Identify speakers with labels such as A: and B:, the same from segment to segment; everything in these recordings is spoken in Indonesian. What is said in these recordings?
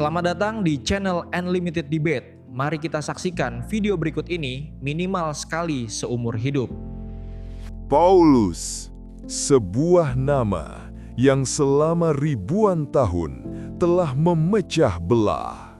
A: Selamat datang di channel Unlimited Debate. Mari kita saksikan video berikut ini minimal sekali seumur hidup.
B: Paulus, sebuah nama yang selama ribuan tahun telah memecah belah.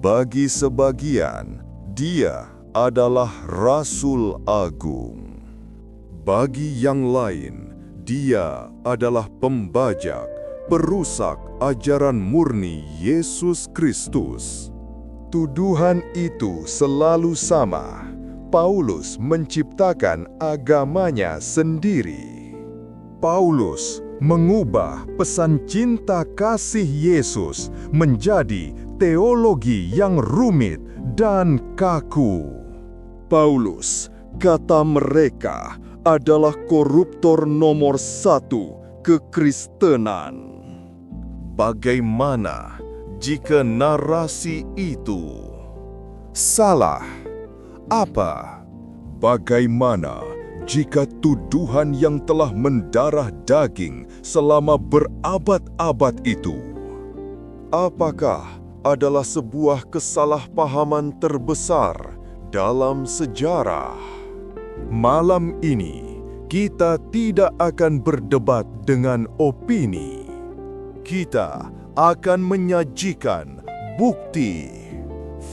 B: Bagi sebagian, dia adalah Rasul Agung. Bagi yang lain, dia adalah pembajak, perusak ajaran murni Yesus Kristus. Tuduhan itu selalu sama. Paulus menciptakan agamanya sendiri. Paulus mengubah pesan cinta kasih Yesus menjadi teologi yang rumit dan kaku. Paulus, kata mereka, adalah koruptor nomor 1 kekristenan. Bagaimana jika narasi itu salah? Apa? Bagaimana jika tuduhan yang telah mendarah daging selama berabad-abad itu? Apakah adalah sebuah kesalahpahaman terbesar dalam sejarah? Malam ini, kita tidak akan berdebat dengan opini. Kita akan menyajikan bukti,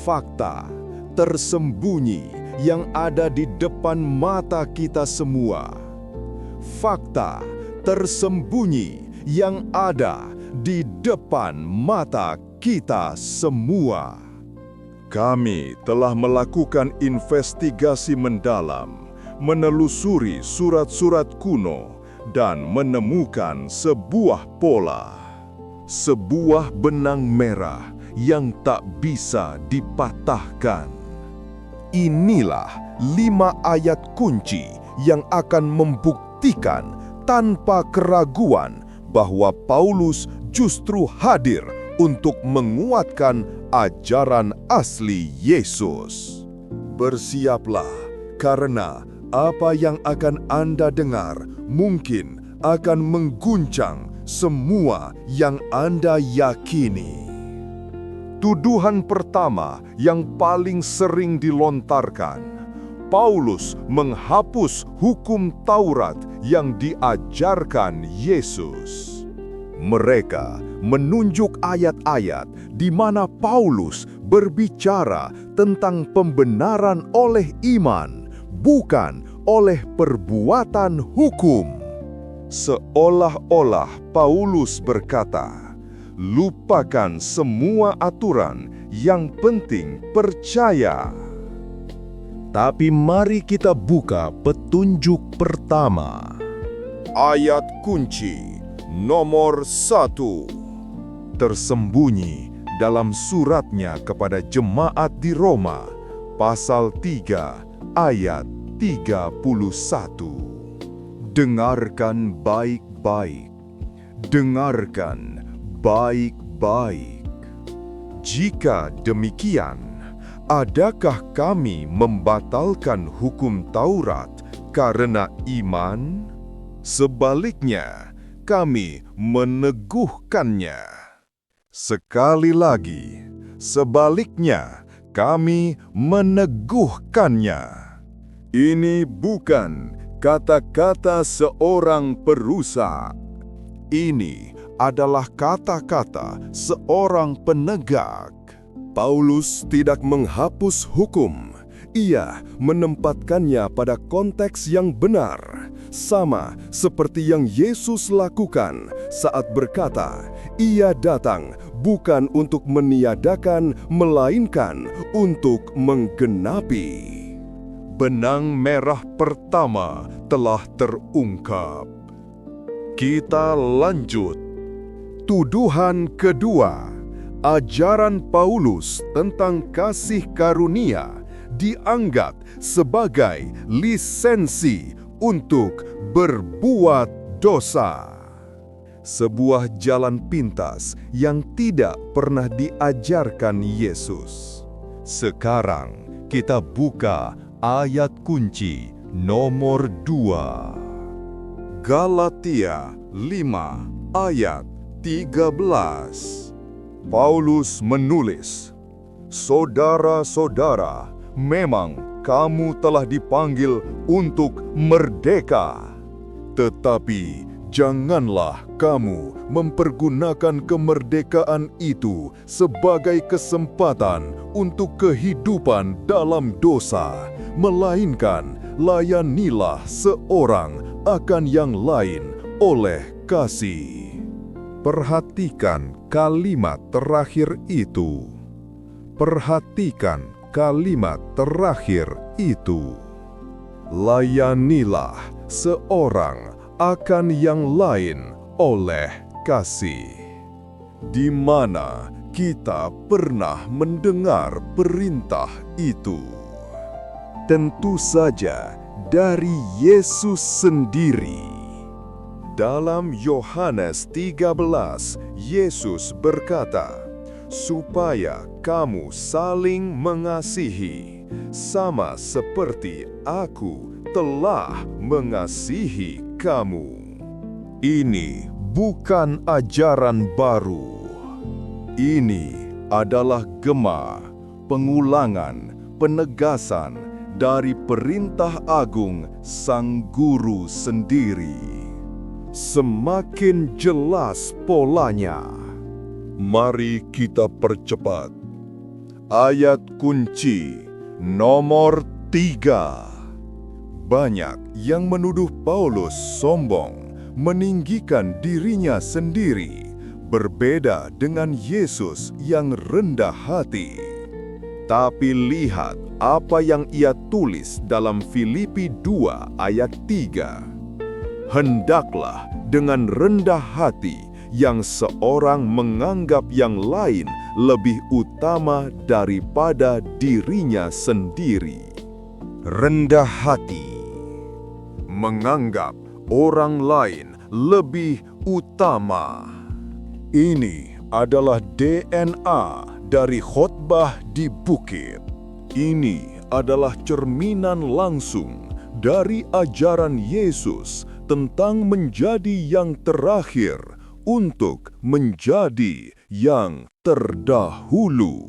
B: fakta tersembunyi yang ada di depan mata kita semua. Fakta tersembunyi yang ada di depan mata kita semua. Kami telah melakukan investigasi mendalam, menelusuri surat-surat kuno, dan menemukan sebuah pola. Sebuah benang merah yang tak bisa dipatahkan. Inilah 5 ayat kunci yang akan membuktikan tanpa keraguan bahwa Paulus justru hadir untuk menguatkan ajaran asli Yesus. Bersiaplah, karena apa yang akan Anda dengar mungkin akan mengguncang semua yang Anda yakini. Tuduhan pertama yang paling sering dilontarkan, Paulus menghapus hukum Taurat yang diajarkan Yesus. Mereka menunjuk ayat-ayat di mana Paulus berbicara tentang pembenaran oleh iman, bukan oleh perbuatan hukum. Seolah-olah Paulus berkata, lupakan semua aturan, yang penting percaya. Tapi mari kita buka petunjuk pertama. Ayat kunci nomor 1. Tersembunyi dalam suratnya kepada jemaat di Roma, pasal 3 ayat 31. Dengarkan baik-baik. Dengarkan baik-baik. Jika demikian, adakah kami membatalkan hukum Taurat karena iman? Sebaliknya, kami meneguhkannya. Sekali lagi, sebaliknya, kami meneguhkannya. Ini bukan kata-kata seorang perusak. Ini adalah kata-kata seorang penegak. Paulus tidak menghapus hukum. Ia menempatkannya pada konteks yang benar, sama seperti yang Yesus lakukan saat berkata, "Ia datang bukan untuk meniadakan, melainkan untuk menggenapi." Benang merah pertama telah terungkap. Kita lanjut. Tuduhan kedua, ajaran Paulus tentang kasih karunia dianggap sebagai lisensi untuk berbuat dosa. Sebuah jalan pintas yang tidak pernah diajarkan Yesus. Sekarang kita buka ayat kunci nomor 2. Galatia 5 ayat 13. Paulus menulis, "Saudara-saudara, memang kamu telah dipanggil untuk merdeka. Tetapi janganlah kamu mempergunakan kemerdekaan itu sebagai kesempatan untuk kehidupan dalam dosa, melainkan layanilah seorang akan yang lain oleh kasih." Perhatikan kalimat terakhir itu. Perhatikan kalimat terakhir itu. Layanilah seorang akan yang lain oleh kasih. Di mana kita pernah mendengar perintah itu? Tentu saja dari Yesus sendiri. Dalam Yohanes 13, Yesus berkata, "Supaya kamu saling mengasihi, sama seperti Aku telah mengasihi kamu." Ini bukan ajaran baru. Ini adalah gema, pengulangan, penegasan dari perintah agung Sang Guru sendiri. Semakin jelas polanya. Mari kita percepat. Ayat kunci nomor 3. Banyak yang menuduh Paulus sombong, meninggikan dirinya sendiri, berbeda dengan Yesus yang rendah hati. Tapi lihat apa yang ia tulis dalam Filipi 2 ayat 3. "Hendaklah dengan rendah hati yang seorang menganggap yang lain lebih utama daripada dirinya sendiri." Rendah hati, menganggap orang lain lebih utama. Ini adalah DNA dari khotbah di bukit. Ini adalah cerminan langsung dari ajaran Yesus tentang menjadi yang terakhir untuk menjadi yang terdahulu.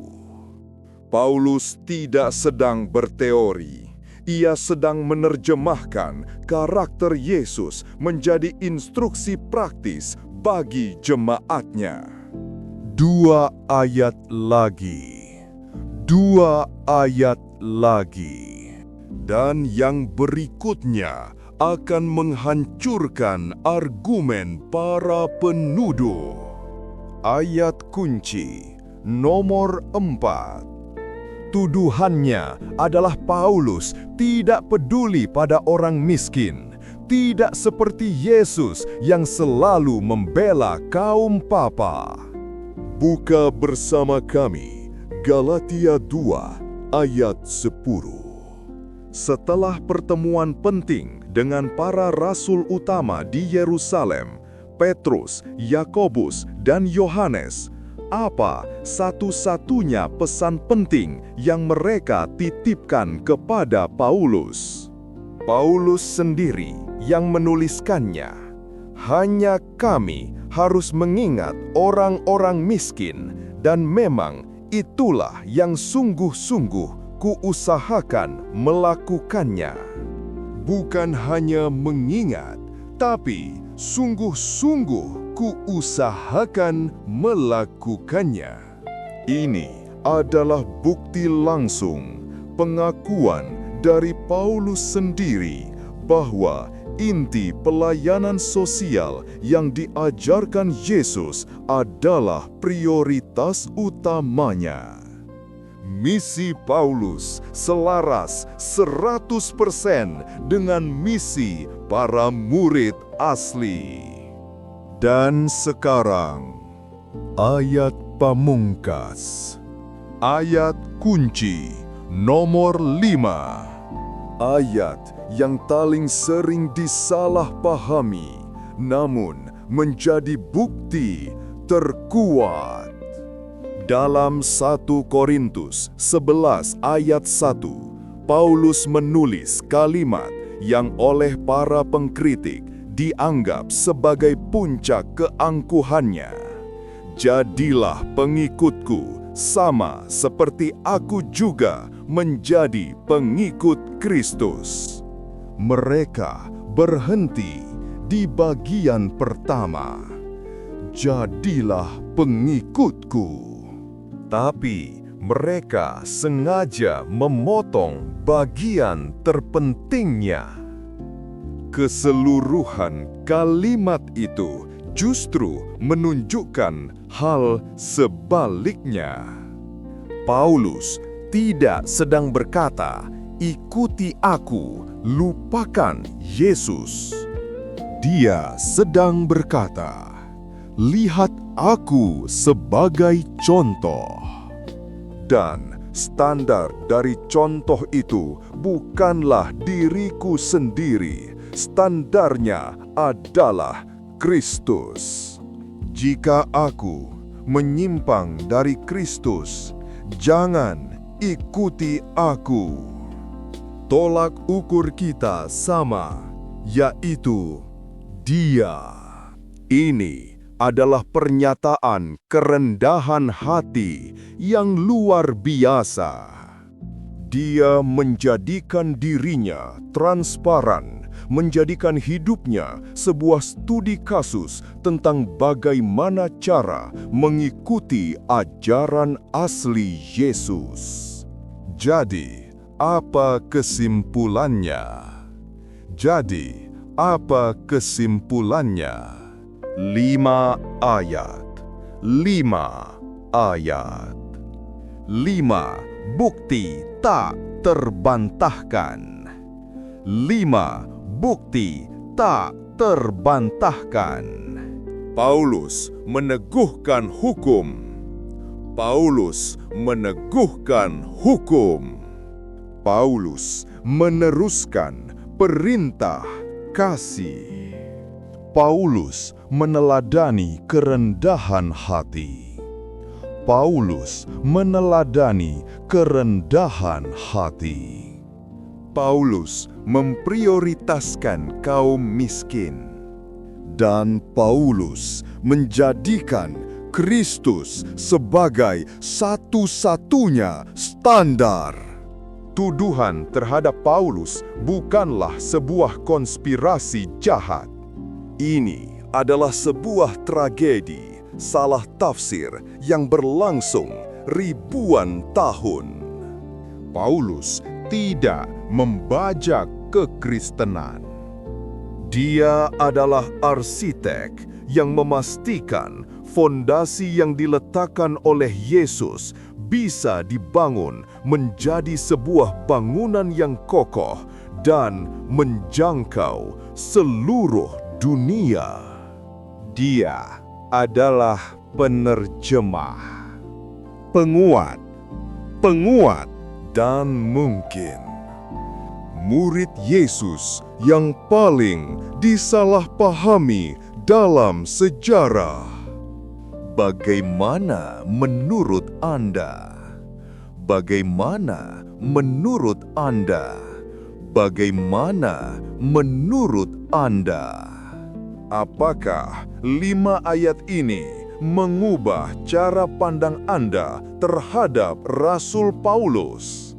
B: Paulus tidak sedang berteori. Ia sedang menerjemahkan karakter Yesus menjadi instruksi praktis bagi jemaatnya. 2 ayat lagi. 2 ayat lagi. Dan yang berikutnya akan menghancurkan argumen para penuduh. Ayat kunci nomor 4. Tuduhannya adalah Paulus tidak peduli pada orang miskin, tidak seperti Yesus yang selalu membela kaum papa. Buka bersama kami Galatia 2 ayat 10. Setelah pertemuan penting dengan para rasul utama di Yerusalem, Petrus, Yakobus, dan Yohanes, apa satu-satunya pesan penting yang mereka titipkan kepada Paulus? Paulus sendiri yang menuliskannya. Hanya kami harus mengingat orang-orang miskin, dan memang itulah yang sungguh-sungguh kuusahakan melakukannya. Bukan hanya mengingat, tapi sungguh-sungguh kuusahakan melakukannya. Ini adalah bukti langsung, pengakuan dari Paulus sendiri bahwa inti pelayanan sosial yang diajarkan Yesus adalah prioritas utamanya. Misi Paulus selaras 100% dengan misi para murid asli. Dan sekarang, ayat pamungkas. Ayat kunci nomor 5. Ayat yang paling sering disalahpahami, namun menjadi bukti terkuat. Dalam 1 Korintus 11 ayat 1, Paulus menulis kalimat yang oleh para pengkritik dianggap sebagai puncak keangkuhannya. Jadilah pengikutku, sama seperti aku juga menjadi pengikut Kristus. Mereka berhenti di bagian pertama. Jadilah pengikutku. Tapi mereka sengaja memotong bagian terpentingnya. Keseluruhan kalimat itu justru menunjukkan hal sebaliknya. Paulus tidak sedang berkata, "Ikuti aku, lupakan Yesus." Dia sedang berkata, "Lihat aku sebagai contoh." Dan standar dari contoh itu bukanlah diriku sendiri. Standarnya adalah Kristus. Jika aku menyimpang dari Kristus, jangan ikuti aku. Tolak ukur kita sama, yaitu Dia. Ini adalah pernyataan kerendahan hati yang luar biasa. Dia menjadikan dirinya transparan, menjadikan hidupnya sebuah studi kasus tentang bagaimana cara mengikuti ajaran asli Yesus. Jadi, apa kesimpulannya? Apa kesimpulannya? 5 ayat. 5 bukti tak terbantahkan. 5 bukti tak terbantahkan. Paulus meneguhkan hukum. Paulus meneguhkan hukum. Paulus meneruskan perintah kasih. Paulus meneladani kerendahan hati. Paulus meneladani kerendahan hati. Paulus memprioritaskan kaum miskin. Dan Paulus menjadikan Kristus sebagai satu-satunya standar. Tuduhan terhadap Paulus bukanlah sebuah konspirasi jahat. Ini adalah sebuah tragedi, salah tafsir yang berlangsung ribuan tahun. Paulus tidak membajak kekristenan. Dia adalah arsitek yang memastikan fondasi yang diletakkan oleh Yesus bisa dibangun menjadi sebuah bangunan yang kokoh dan menjangkau seluruh dunia. Dia adalah penerjemah, penguat, dan mungkin murid Yesus yang paling disalahpahami dalam sejarah. Bagaimana menurut Anda? Bagaimana menurut Anda? Bagaimana menurut Anda? Apakah 5 ayat ini mengubah cara pandang Anda terhadap Rasul Paulus?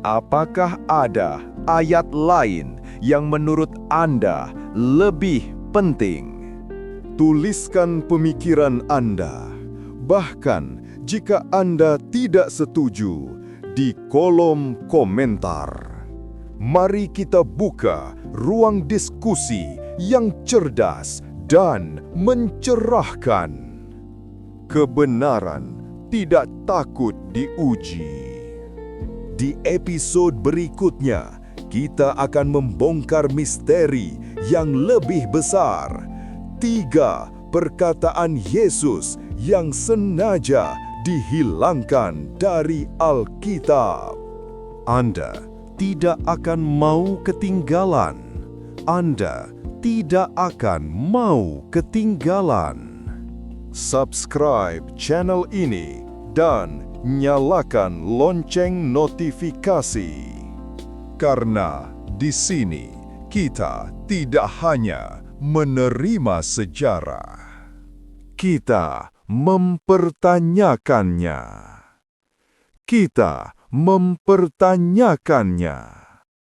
B: Apakah ada ayat lain yang menurut Anda lebih penting? Tuliskan pemikiran Anda, bahkan jika Anda tidak setuju, di kolom komentar. Mari kita buka ruang diskusi yang cerdas dan mencerahkan. Kebenaran tidak takut diuji. Di episode berikutnya, kita akan membongkar misteri yang lebih besar. 3 perkataan Yesus yang sengaja dihilangkan dari Alkitab. Anda tidak akan mau ketinggalan. Anda tidak akan mau ketinggalan. Subscribe channel ini dan nyalakan lonceng notifikasi. Karena di sini kita tidak hanya menerima sejarah, kita mempertanyakannya. Kita mempertanyakannya.